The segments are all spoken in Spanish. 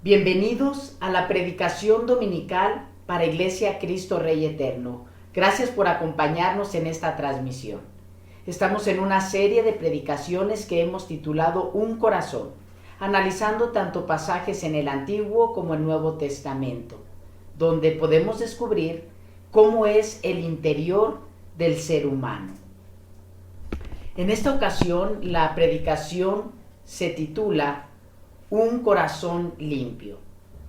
Bienvenidos a la predicación dominical para Iglesia Cristo Rey Eterno. Gracias por acompañarnos en esta transmisión. Estamos en una serie de predicaciones que hemos titulado Un Corazón, analizando tanto pasajes en el Antiguo como el Nuevo Testamento, donde podemos descubrir cómo es el interior del ser humano. En esta ocasión, la predicación se titula Un corazón limpio.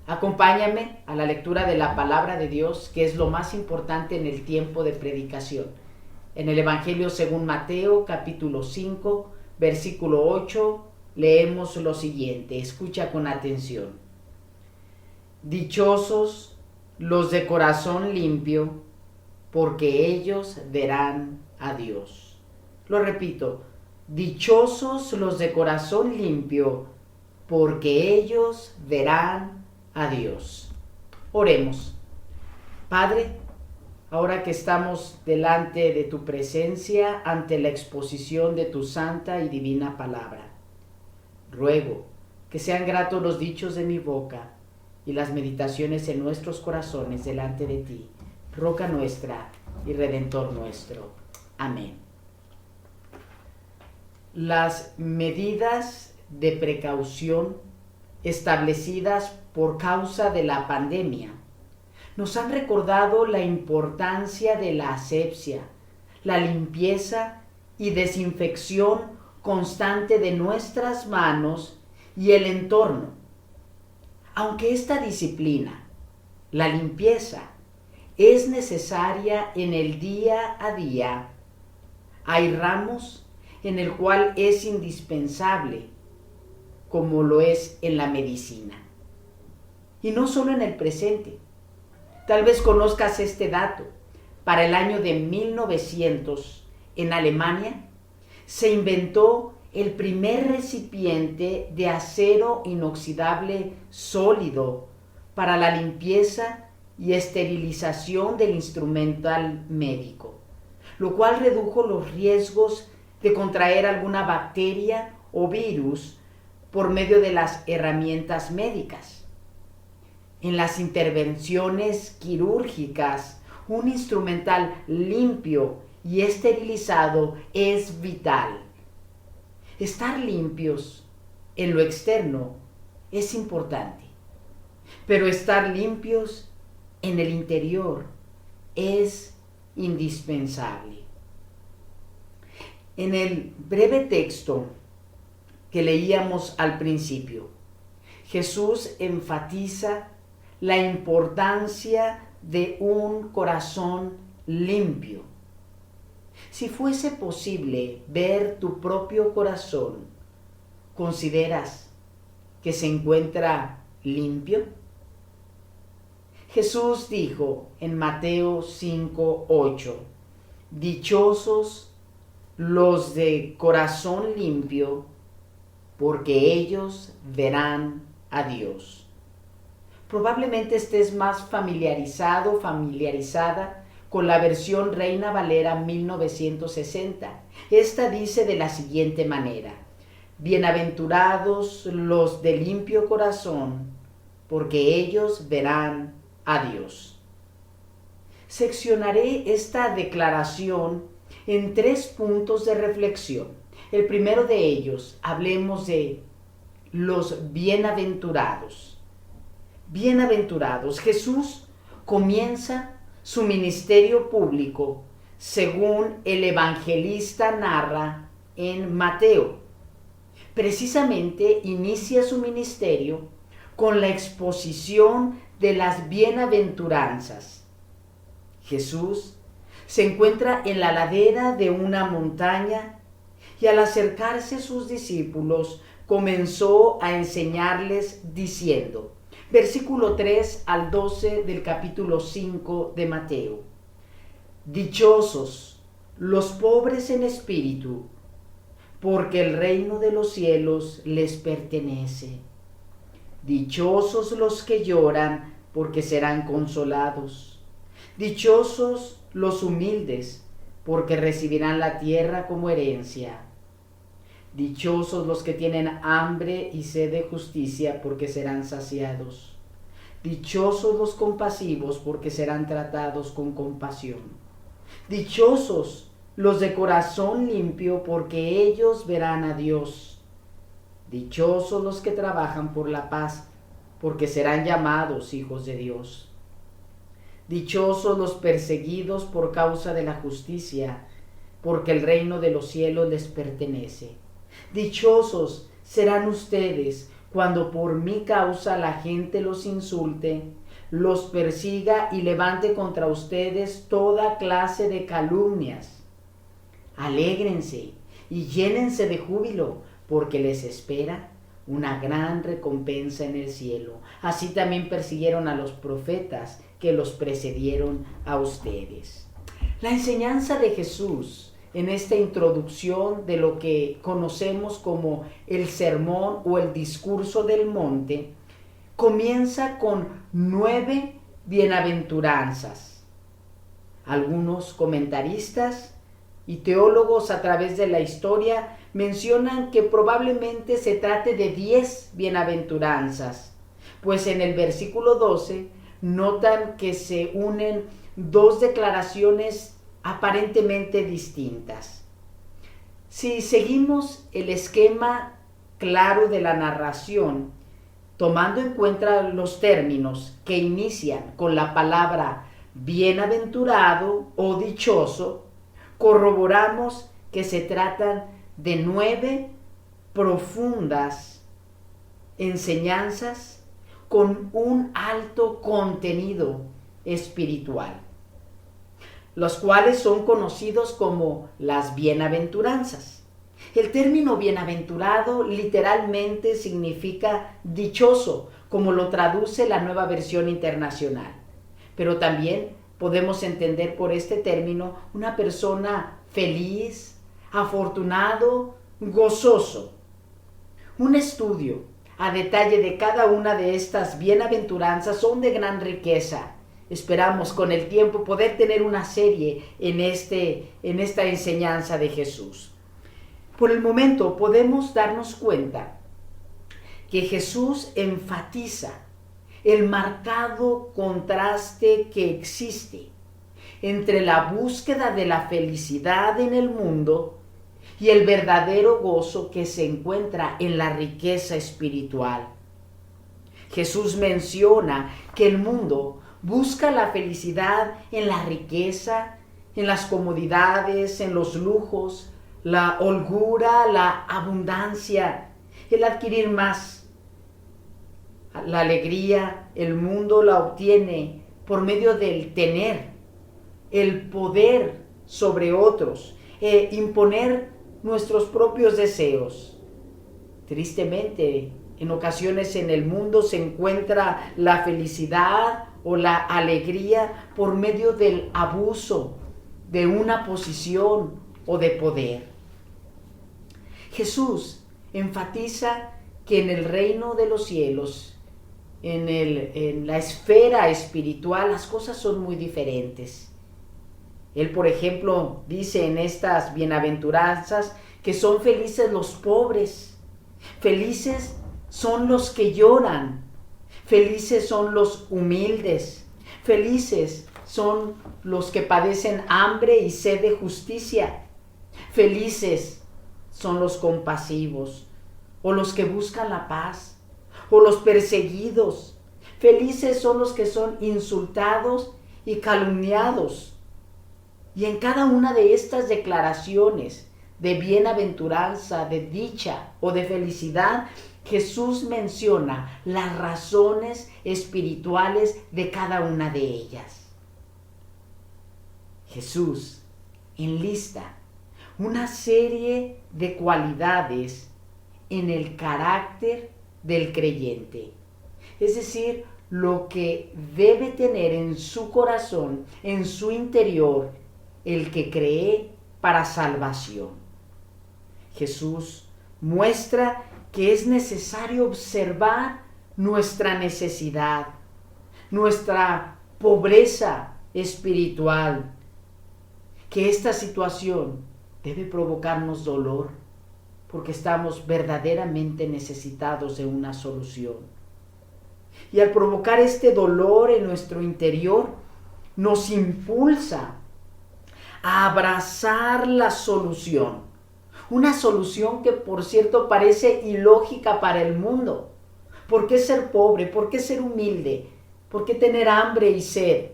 Acompáñame a la lectura de la palabra de Dios, que es lo más importante en el tiempo de predicación. En el Evangelio según Mateo, capítulo 5, versículo 8, leemos lo siguiente. Escucha con atención. Dichosos los de corazón limpio, porque ellos verán a Dios. Lo repito, dichosos los de corazón limpio, porque ellos verán a Dios. Oremos. Padre, ahora que estamos delante de tu presencia, ante la exposición de tu santa y divina palabra, ruego que sean gratos los dichos de mi boca y las meditaciones en nuestros corazones delante de ti, roca nuestra y redentor nuestro. Amén. Las medidas de precaución establecidas por causa de la pandemia nos han recordado la importancia de la asepsia, la limpieza y desinfección constante de nuestras manos y el entorno. Aunque esta disciplina, la limpieza, es necesaria en el día a día, hay ramos en el cual es indispensable, como lo es en la medicina. Y no solo en el presente. Tal vez conozcas este dato. Para el año de 1900, en Alemania, se inventó el primer recipiente de acero inoxidable sólido para la limpieza y esterilización del instrumental médico, lo cual redujo los riesgos de contraer alguna bacteria o virus por medio de las herramientas médicas. En las intervenciones quirúrgicas, un instrumental limpio y esterilizado es vital. Estar limpios en lo externo es importante, pero estar limpios en el interior es indispensable. En el breve texto que leíamos al principio, Jesús enfatiza la importancia de un corazón limpio. Si fuese posible ver tu propio corazón, ¿consideras que se encuentra limpio? Jesús dijo en Mateo 5:8, dichosos los de corazón limpio, porque ellos verán a Dios. Probablemente estés más familiarizada con la versión Reina Valera 1960. Esta dice de la siguiente manera: bienaventurados los de limpio corazón, porque ellos verán a Dios. Seccionaré esta declaración en 3 puntos de reflexión. El primero de ellos, hablemos de los bienaventurados. Bienaventurados. Jesús comienza su ministerio público según el evangelista narra en Mateo. Precisamente inicia su ministerio con la exposición de las bienaventuranzas. Jesús se encuentra en la ladera de una montaña y al acercarse a sus discípulos comenzó a enseñarles diciendo, versículo 3 al 12 del capítulo 5 de Mateo, dichosos los pobres en espíritu, porque el reino de los cielos les pertenece. Dichosos los que lloran, porque serán consolados. Dichosos los humildes, porque recibirán la tierra como herencia. Dichosos los que tienen hambre y sed de justicia, porque serán saciados. Dichosos los compasivos, porque serán tratados con compasión. Dichosos los de corazón limpio, porque ellos verán a Dios. Dichosos los que trabajan por la paz, porque serán llamados hijos de Dios. Dichosos los perseguidos por causa de la justicia, porque el reino de los cielos les pertenece. Dichosos serán ustedes cuando por mi causa la gente los insulte, los persiga y levante contra ustedes toda clase de calumnias. Alégrense y llénense de júbilo, porque les espera una gran recompensa en el cielo. Así también persiguieron a los profetas que los precedieron a ustedes. La enseñanza de Jesús en esta introducción de lo que conocemos como el sermón o el discurso del monte comienza con 9 bienaventuranzas. Algunos comentaristas y teólogos a través de la historia mencionan que probablemente se trate de 10 bienaventuranzas, pues en el versículo 12 notan que se unen 2 declaraciones aparentemente distintas. Si seguimos el esquema claro de la narración, tomando en cuenta los términos que inician con la palabra bienaventurado o dichoso, corroboramos que se tratan de 9 profundas enseñanzas con un alto contenido espiritual, los cuales son conocidos como las bienaventuranzas. El término bienaventurado literalmente significa dichoso, como lo traduce la Nueva Versión Internacional. Pero también podemos entender por este término una persona feliz, afortunado, gozoso. Un estudio a detalle de cada una de estas bienaventuranzas son de gran riqueza. Esperamos con el tiempo poder tener una serie en esta enseñanza de Jesús. Por el momento podemos darnos cuenta que Jesús enfatiza el marcado contraste que existe entre la búsqueda de la felicidad en el mundo y el verdadero gozo que se encuentra en la riqueza espiritual. Jesús menciona que el mundo busca la felicidad en la riqueza, en las comodidades, en los lujos, la holgura, la abundancia, el adquirir más. La alegría, el mundo la obtiene por medio del tener, el poder sobre otros, imponer nuestros propios deseos. Tristemente, en ocasiones en el mundo se encuentra la felicidad o la alegría por medio del abuso de una posición o de poder. Jesús enfatiza que en el reino de los cielos, en la esfera espiritual, las cosas son muy diferentes. Él, por ejemplo, dice en estas bienaventuranzas que son felices los pobres, felices son los que lloran, felices son los humildes, felices son los que padecen hambre y sed de justicia, felices son los compasivos, o los que buscan la paz, o los perseguidos, felices son los que son insultados y calumniados. Y en cada una de estas declaraciones de bienaventuranza, de dicha o de felicidad, Jesús menciona las razones espirituales de cada una de ellas. Jesús enlista una serie de cualidades en el carácter del creyente, es decir, lo que debe tener en su corazón, en su interior, el que cree para salvación. Jesús muestra que es necesario observar nuestra necesidad, nuestra pobreza espiritual, que esta situación debe provocarnos dolor, porque estamos verdaderamente necesitados de una solución. Y al provocar este dolor en nuestro interior, nos impulsa a abrazar la solución. Una solución que, por cierto, parece ilógica para el mundo. ¿Por qué ser pobre? ¿Por qué ser humilde? ¿Por qué tener hambre y sed?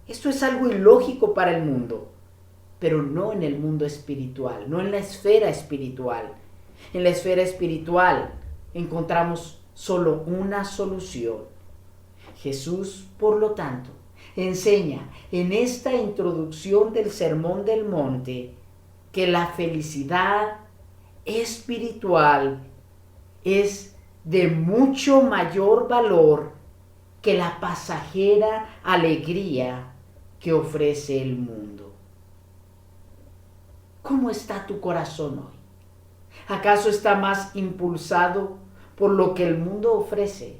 Esto es algo ilógico para el mundo, pero no en el mundo espiritual, no en la esfera espiritual. En la esfera espiritual encontramos solo una solución. Jesús, por lo tanto, enseña en esta introducción del Sermón del Monte que la felicidad espiritual es de mucho mayor valor que la pasajera alegría que ofrece el mundo. ¿Cómo está tu corazón hoy? ¿Acaso está más impulsado por lo que el mundo ofrece?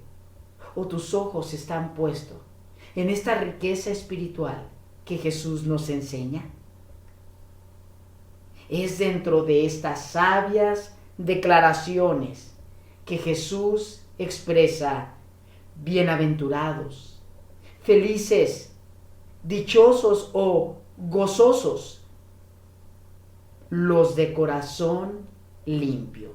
¿O tus ojos están puestos en esta riqueza espiritual que Jesús nos enseña? Es dentro de estas sabias declaraciones que Jesús expresa: bienaventurados, felices, dichosos o gozosos los de corazón limpio.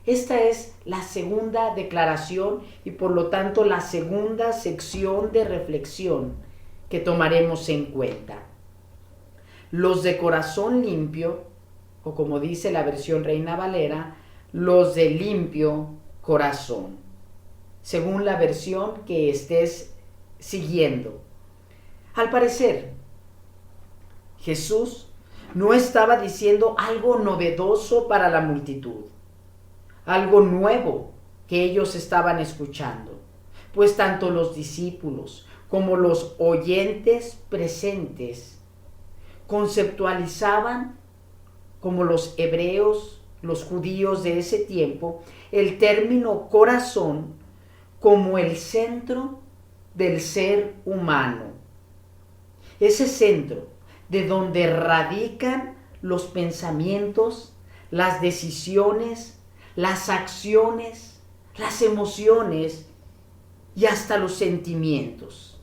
Esta es la segunda declaración y por lo tanto la segunda sección de reflexión que tomaremos en cuenta. Los de corazón limpio, o como dice la versión Reina Valera, los de limpio corazón, según la versión que estés siguiendo. Al parecer, Jesús no estaba diciendo algo novedoso para la multitud, algo nuevo que ellos estaban escuchando, pues tanto los discípulos como los oyentes presentes conceptualizaban, como los hebreos, los judíos de ese tiempo, el término corazón como el centro del ser humano. Ese centro de donde radican los pensamientos, las decisiones, las acciones, las emociones y hasta los sentimientos.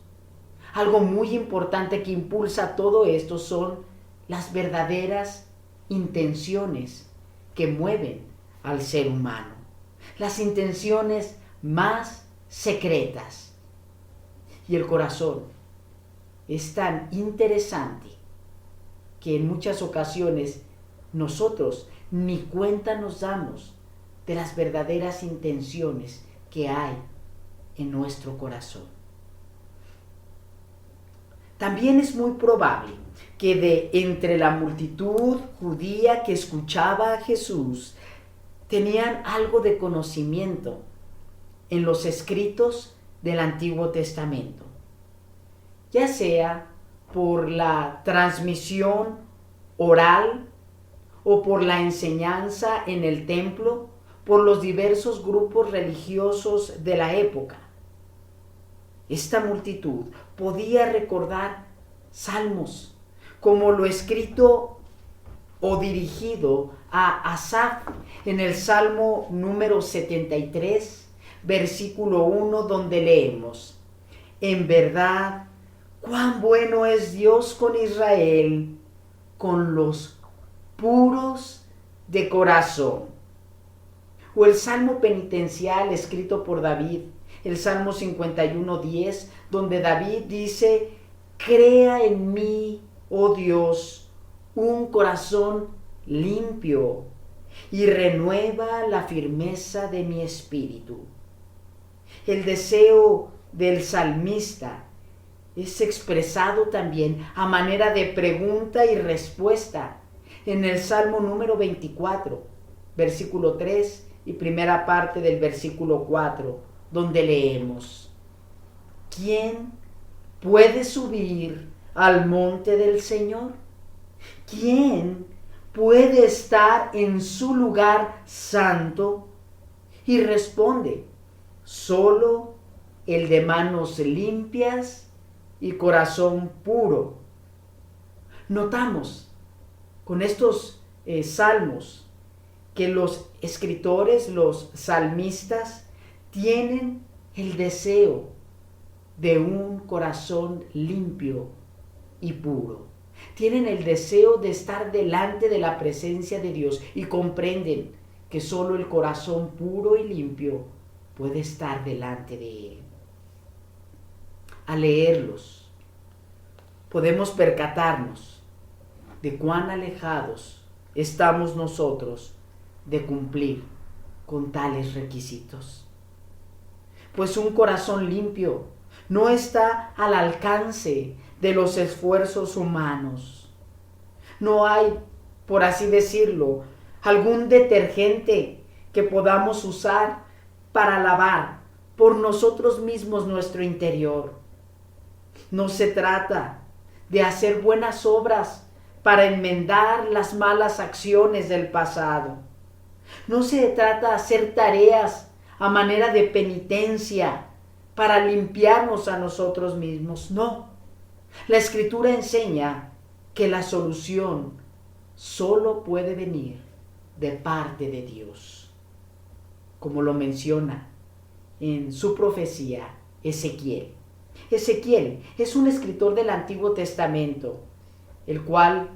Algo muy importante que impulsa todo esto son las verdaderas intenciones que mueven al ser humano, las intenciones más secretas. Y el corazón es tan interesante que en muchas ocasiones nosotros ni cuenta nos damos de las verdaderas intenciones que hay en nuestro corazón. También es muy probable que de entre la multitud judía que escuchaba a Jesús tenían algo de conocimiento en los escritos del Antiguo Testamento, ya sea por la transmisión oral o por la enseñanza en el templo, por los diversos grupos religiosos de la época. Esta multitud podía recordar salmos, como lo escrito o dirigido a Asaf en el Salmo número 73, versículo 1, donde leemos: en verdad, cuán bueno es Dios con Israel, con los puros de corazón. O el Salmo penitencial escrito por David, el Salmo 51:10, donde David dice: crea en mí, oh Dios, un corazón limpio y renueva la firmeza de mi espíritu. El deseo del salmista es expresado también a manera de pregunta y respuesta en el Salmo número 24, versículo 3 y primera parte del versículo 4, donde leemos: ¿quién puede subir al monte del Señor? ¿Quién puede estar en su lugar santo? Y responde: solo el de manos limpias y corazón puro. Notamos con estos salmos que los escritores, los salmistas, tienen el deseo de un corazón limpio y puro. Tienen el deseo de estar delante de la presencia de Dios y comprenden que solo el corazón puro y limpio puede estar delante de Él. Al leerlos, podemos percatarnos de cuán alejados estamos nosotros de cumplir con tales requisitos. Pues un corazón limpio no está al alcance de los esfuerzos humanos. No hay, por así decirlo, algún detergente que podamos usar para lavar por nosotros mismos nuestro interior. No se trata de hacer buenas obras para enmendar las malas acciones del pasado. No se trata de hacer tareas a manera de penitencia para limpiarnos a nosotros mismos. No. La Escritura enseña que la solución solo puede venir de parte de Dios, como lo menciona en su profecía Ezequiel. Ezequiel es un escritor del Antiguo Testamento, el cual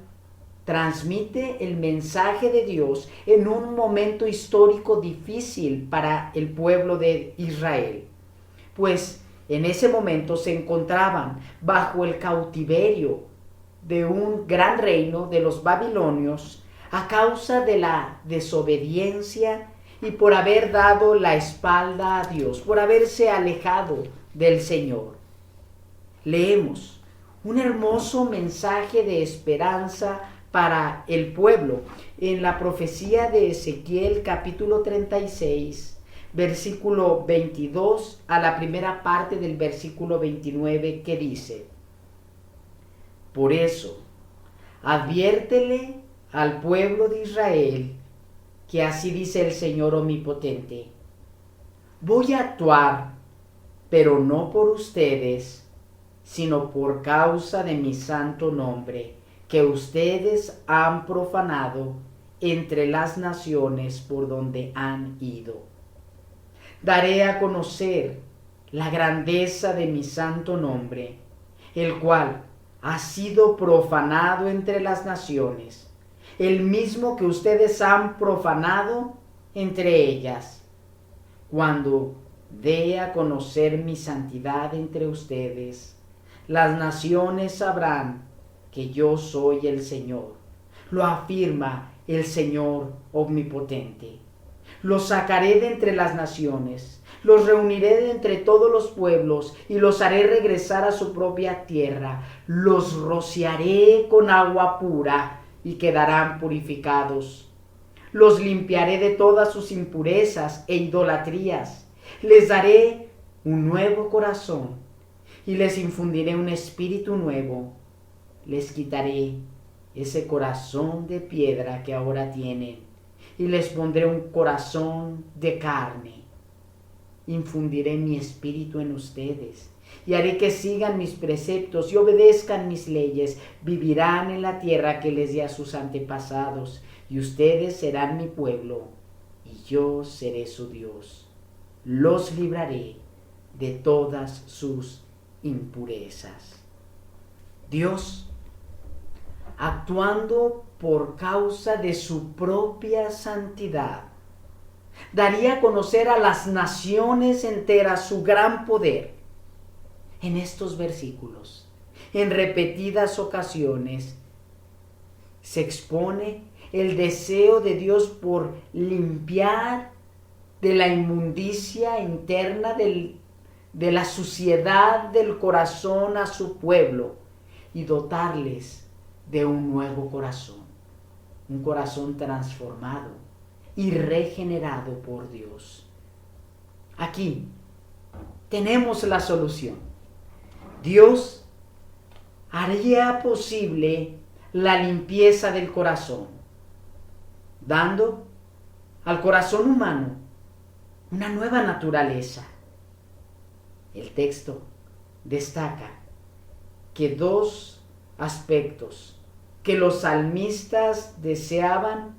transmite el mensaje de Dios en un momento histórico difícil para el pueblo de Israel, pues en ese momento se encontraban bajo el cautiverio de un gran reino de los babilonios a causa de la desobediencia y por haber dado la espalda a Dios, por haberse alejado del Señor. Leemos un hermoso mensaje de esperanza para el pueblo en la profecía de Ezequiel capítulo 36, versículo 22 a la primera parte del versículo 29, que dice: Por eso, adviértele al pueblo de Israel que así dice el Señor Omnipotente: voy a actuar, pero no por ustedes, sino por causa de mi santo nombre, que ustedes han profanado entre las naciones por donde han ido. Daré a conocer la grandeza de mi santo nombre, el cual ha sido profanado entre las naciones, el mismo que ustedes han profanado entre ellas. Cuando dé a conocer mi santidad entre ustedes, las naciones sabrán que yo soy el Señor. Lo afirma el Señor Omnipotente. Los sacaré de entre las naciones, los reuniré de entre todos los pueblos y los haré regresar a su propia tierra. Los rociaré con agua pura y quedarán purificados. Los limpiaré de todas sus impurezas e idolatrías. Les daré un nuevo corazón y les infundiré un espíritu nuevo. Les quitaré ese corazón de piedra que ahora tienen y les pondré un corazón de carne. Infundiré mi espíritu en ustedes y haré que sigan mis preceptos y obedezcan mis leyes. Vivirán en la tierra que les di a sus antepasados y ustedes serán mi pueblo y yo seré su Dios. Los libraré de todas sus impurezas. Dios, actuando por causa de su propia santidad, daría a conocer a las naciones enteras su gran poder. En estos versículos, en repetidas ocasiones, se expone el deseo de Dios por limpiar de la inmundicia interna de la suciedad del corazón a su pueblo y dotarles de un nuevo corazón, un corazón transformado y regenerado por Dios. Aquí tenemos la solución. Dios haría posible la limpieza del corazón, dando al corazón humano una nueva naturaleza. El texto destaca que dos aspectos que los salmistas deseaban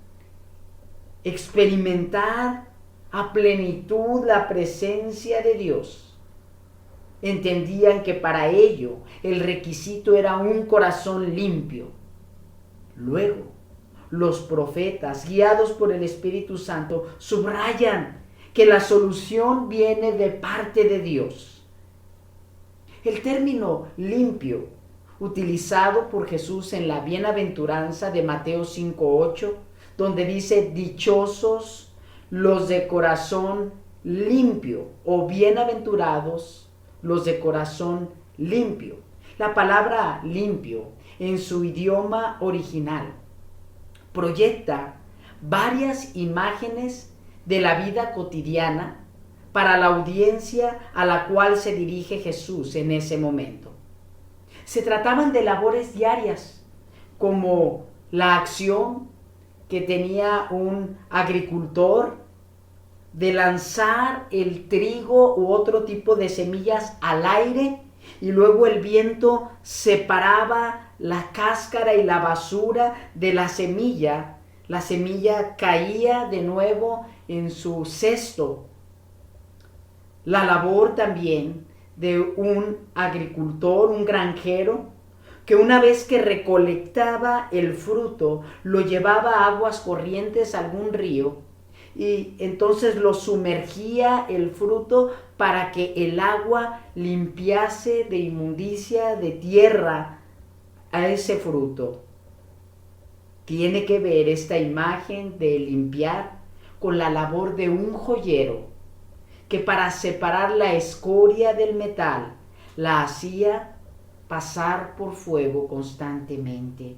experimentar a plenitud la presencia de Dios, entendían que para ello el requisito era un corazón limpio. Luego, los profetas, guiados por el Espíritu Santo, subrayan que la solución viene de parte de Dios. El término limpio, utilizado por Jesús en la bienaventuranza de Mateo 5:8, donde dice: dichosos los de corazón limpio, o bienaventurados los de corazón limpio. La palabra limpio en su idioma original proyecta varias imágenes de la vida cotidiana para la audiencia a la cual se dirige Jesús en ese momento. Se trataban de labores diarias, como la acción que tenía un agricultor de lanzar el trigo u otro tipo de semillas al aire, y luego el viento separaba la cáscara y la basura de la semilla. La semilla caía de nuevo en su cesto. La labor también de un agricultor, un granjero, que una vez que recolectaba el fruto, lo llevaba a aguas corrientes a algún río, y entonces lo sumergía el fruto para que el agua limpiase de inmundicia, de tierra, a ese fruto. Tiene que ver esta imagen de limpiar con la labor de un joyero, que para separar la escoria del metal la hacía pasar por fuego constantemente.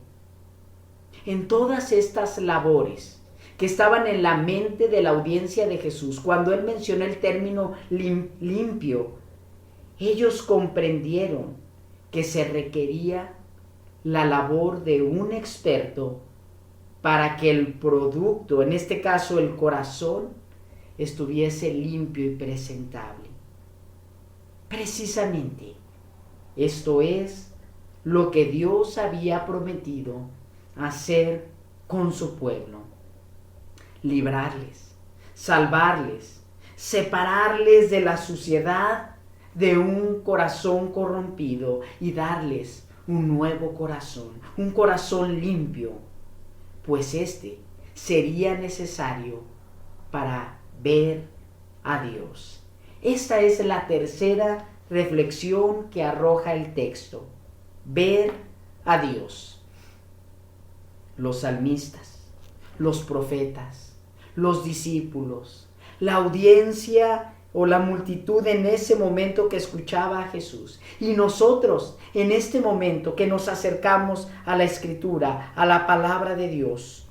En todas estas labores que estaban en la mente de la audiencia de Jesús, cuando él mencionó el término limpio, ellos comprendieron que se requería la labor de un experto para que el producto, en este caso el corazón, estuviese limpio y presentable. Precisamente, esto es lo que Dios había prometido hacer con su pueblo: librarles, salvarles, separarles de la suciedad de un corazón corrompido y darles un nuevo corazón, un corazón limpio, pues este sería necesario para ver a Dios. Esta es la tercera reflexión que arroja el texto: ver a Dios. Los salmistas, los profetas, los discípulos, la audiencia o la multitud en ese momento que escuchaba a Jesús, y nosotros en este momento que nos acercamos a la Escritura, a la palabra de Dios,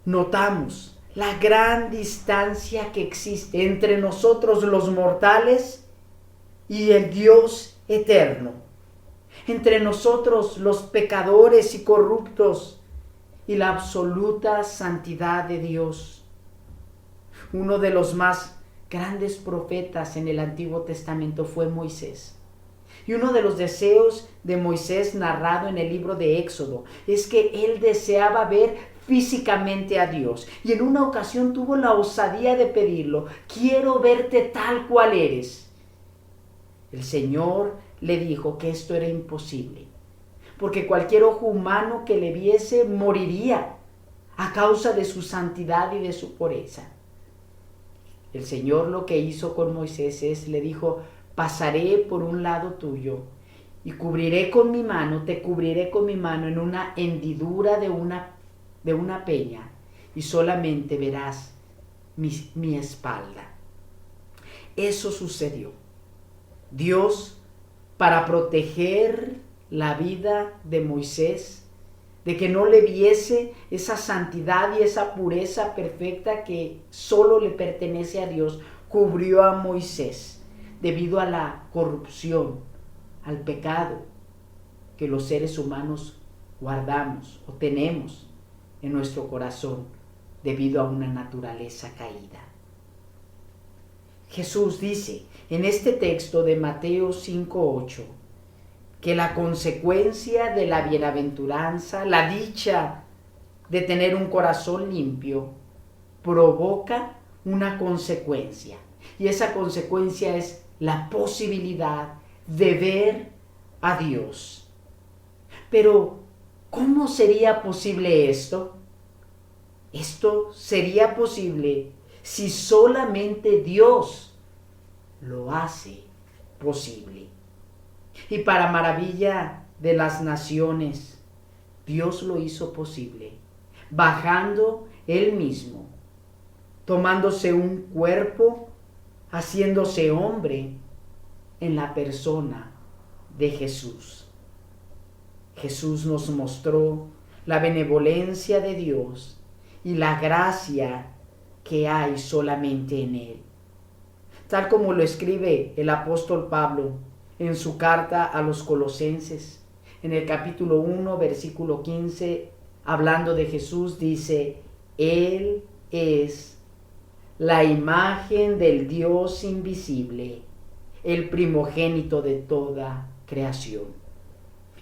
notamos la gran distancia que existe entre nosotros los mortales y el Dios eterno, entre nosotros los pecadores y corruptos y la absoluta santidad de Dios. Uno de los más grandes profetas en el Antiguo Testamento fue Moisés. Y uno de los deseos de Moisés narrado en el libro de Éxodo es que él deseaba ver físicamente a Dios. Y en una ocasión tuvo la osadía de pedirlo: quiero verte tal cual eres. El Señor le dijo que esto era imposible, porque cualquier ojo humano que le viese moriría a causa de su santidad y de su pureza. El Señor lo que hizo con Moisés es, le dijo: pasaré por un lado tuyo y cubriré con mi mano, te cubriré con mi mano en una hendidura de una peña, y solamente verás mi espalda. Eso sucedió. Dios, para proteger la vida de Moisés, de que no le viese esa santidad y esa pureza perfecta que solo le pertenece a Dios, cubrió a Moisés debido a la corrupción, al pecado que los seres humanos guardamos o tenemos en nuestro corazón debido a una naturaleza caída. Jesús dice en este texto de Mateo 5:8 que la consecuencia de la bienaventuranza, la dicha de tener un corazón limpio provoca una consecuencia. Y esa consecuencia es la posibilidad de ver a Dios. Pero, ¿cómo sería posible esto? Esto sería posible si solamente Dios lo hace posible. Y para maravilla de las naciones, Dios lo hizo posible, bajando Él mismo, tomándose un cuerpo, haciéndose hombre en la persona de Jesús. Jesús nos mostró la benevolencia de Dios y la gracia que hay solamente en Él. Tal como lo escribe el apóstol Pablo en su carta a los Colosenses, en el capítulo 1, versículo 15, hablando de Jesús, dice: Él es la imagen del Dios invisible, el primogénito de toda creación.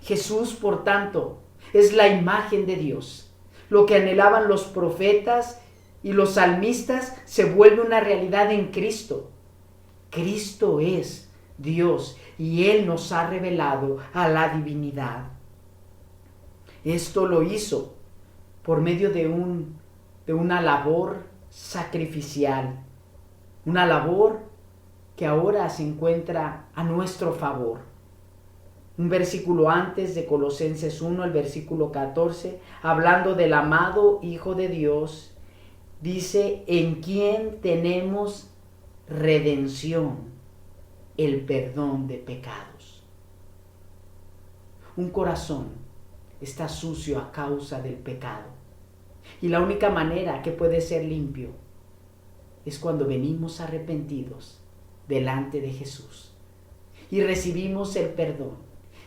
Jesús, por tanto, es la imagen de Dios. Lo que anhelaban los profetas y los salmistas se vuelve una realidad en Cristo. Cristo es Dios y Él nos ha revelado a la divinidad. Esto lo hizo por medio de una labor sacrificial, una labor que ahora se encuentra a nuestro favor. Un versículo antes de Colosenses 1, el versículo 14, hablando del amado Hijo de Dios, dice: en quien tenemos redención, el perdón de pecados. Un corazón está sucio a causa del pecado. Y la única manera que puede ser limpio es cuando venimos arrepentidos delante de Jesús y recibimos el perdón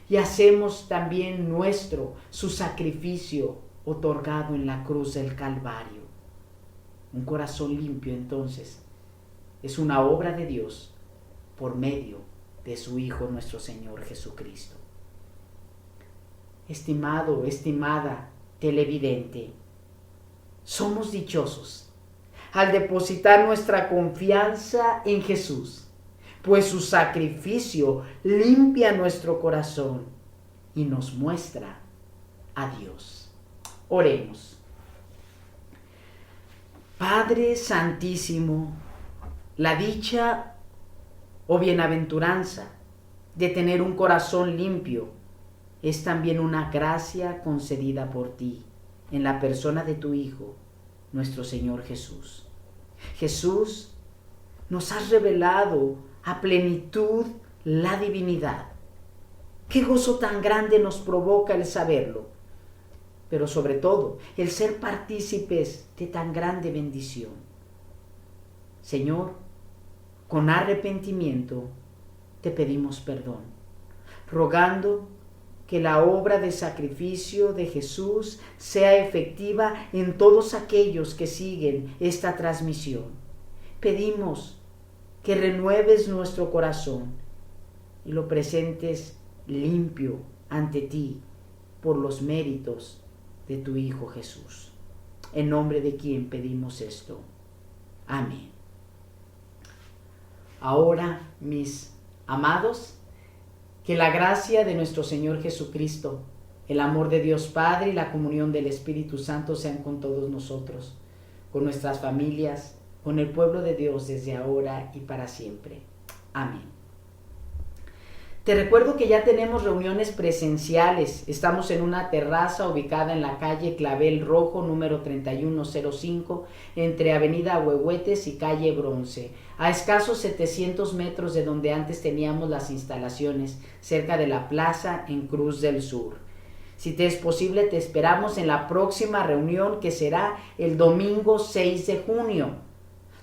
y hacemos también nuestro su sacrificio otorgado en la cruz del Calvario. Un corazón limpio, entonces, es una obra de Dios por medio de su Hijo nuestro Señor Jesucristo. Estimado, estimada televidente, somos dichosos al depositar nuestra confianza en Jesús, pues su sacrificio limpia nuestro corazón y nos muestra a Dios. Oremos. Padre Santísimo, la dicha o bienaventuranza de tener un corazón limpio es también una gracia concedida por ti en la persona de tu Hijo, nuestro Señor Jesús. Jesús, nos has revelado a plenitud la divinidad. Qué gozo tan grande nos provoca el saberlo, pero sobre todo el ser partícipes de tan grande bendición. Señor, con arrepentimiento te pedimos perdón, rogando que la obra de sacrificio de Jesús sea efectiva en todos aquellos que siguen esta transmisión. Pedimos que renueves nuestro corazón y lo presentes limpio ante ti por los méritos de tu Hijo Jesús. En nombre de quien pedimos esto. Amén. Ahora, mis amados, que la gracia de nuestro Señor Jesucristo, el amor de Dios Padre y la comunión del Espíritu Santo sean con todos nosotros, con nuestras familias, con el pueblo de Dios desde ahora y para siempre. Amén. Te recuerdo que ya tenemos reuniones presenciales. Estamos en una terraza ubicada en la calle Clavel Rojo, número 3105, entre Avenida Ahuehuetes y calle Bronce, a escasos 700 metros de donde antes teníamos las instalaciones, cerca de la plaza en Cruz del Sur. Si te es posible, te esperamos en la próxima reunión, que será el domingo 6 de junio.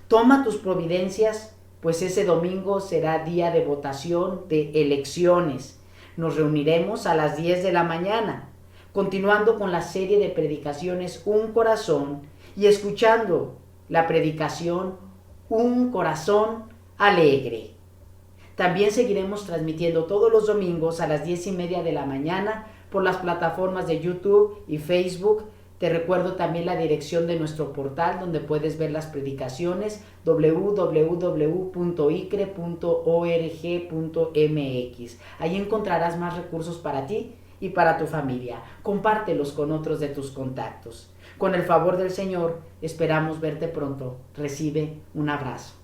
Toma tus providencias, pues ese domingo será día de votación de elecciones. Nos reuniremos a las 10 de la mañana, continuando con la serie de predicaciones Un Corazón y escuchando la predicación Un Corazón Alegre. También seguiremos transmitiendo todos los domingos a las 10:30 de la mañana por las plataformas de YouTube y Facebook Te recuerdo también la dirección de nuestro portal donde puedes ver las predicaciones, www.icre.org.mx. Ahí encontrarás más recursos para ti y para tu familia. Compártelos con otros de tus contactos. Con el favor del Señor, esperamos verte pronto. Recibe un abrazo.